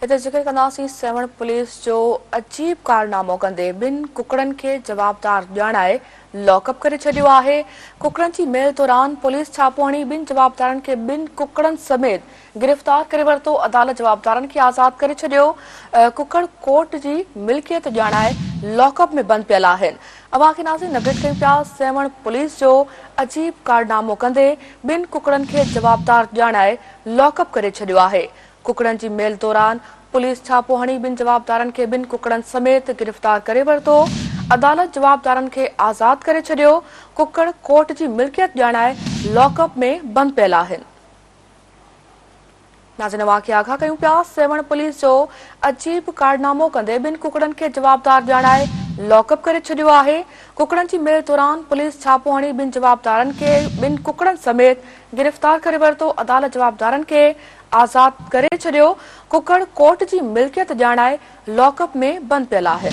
हिते ज़िक्र कंदासीं सेवण पुलिस जो अजीब कारनामो कंदे ॿिनि कुकड़नि खे जवाबदार ॼाणाए लॉकअप करे छॾियो आहे। कुकड़नि जी मेल दौरान पुलिस छापो हणी ॿिनि जवाबदारनि खे ॿिनि कुकड़नि समेत गिरफ़्तार करे वरितो। अदालत जवाबदारनि खे आज़ाद करे छॾियो। कुकड़ कोर्ट जी मिल्कियत ॼाणाए लॉकअप में बंदि पियल आहिनि। अवां खे नाज़रीन अपडेट कयूं पिया। सेवण पुलिस जो अजीब कारनामो कंदे ॿिनि कुकड़नि खे जवाबदार ॼाणाए लॉकअप करे छॾियो आहे। कुकड़नि जी मेल दौरान पुलिस छापो हणी ॿिनि जवाबदारनि खे ॿिनि कुकड़नि समेत गिरफ़्तार करे वरितो। अदालत जवाबदारनि खे आज़ाद करे छॾियो। कुकड़ कोर्ट जी मिल्कियत ॼाणाए लॉकअप में बंदि पियल आहिनि। नाज़रीन अवां खे आगाह कयूं पिया। सेवण पुलिस जो अजीब कारनामो कंदे ॿिनि कुकड़नि खे जवाबदार ॼाणाए लॉकअप करे छॾियो आहे। कुकड़नि जी मेल दौरान पुलिस छापो हणी ॿिनि जवाबदारनि खे ॿिनि कुकड़नि समेत गिरफ़्तार करे वरितो। अदालत जवाबदारनि खे आज़ाद करे छॾियो। कुकड़ कोर्ट जी मिल्कियत ॼाणाए लॉकअप में बंदि पियल आहे।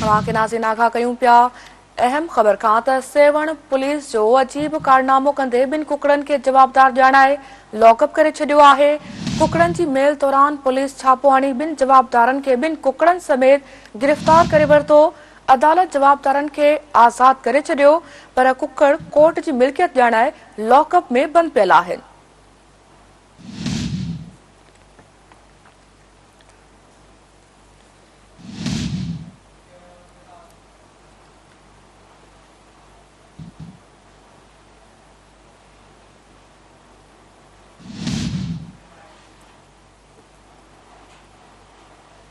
अवां खे नाज़रीन आगाह कयूं पिया। अहम ख़बर खां त सेवण पुलिस जो अजीब कारनामो कंदे ॿिनि कुकड़नि खे जवाबदार ॼाणाए लॉकअप करे छॾियो आहे। कुकड़नि जी मेल दौरान पुलिस छापो हणी ॿिनि जवाबदारनि खे ॿिनि कुकड़नि समेत गिरफ़्तार करे वरितो। अदालत जवाबदारनि खे आज़ाद करे छॾियो, पर कुकड़ कोर्ट जी मिल्कियत ॼाणाए लॉकअप में बंदि पियल आहिनि।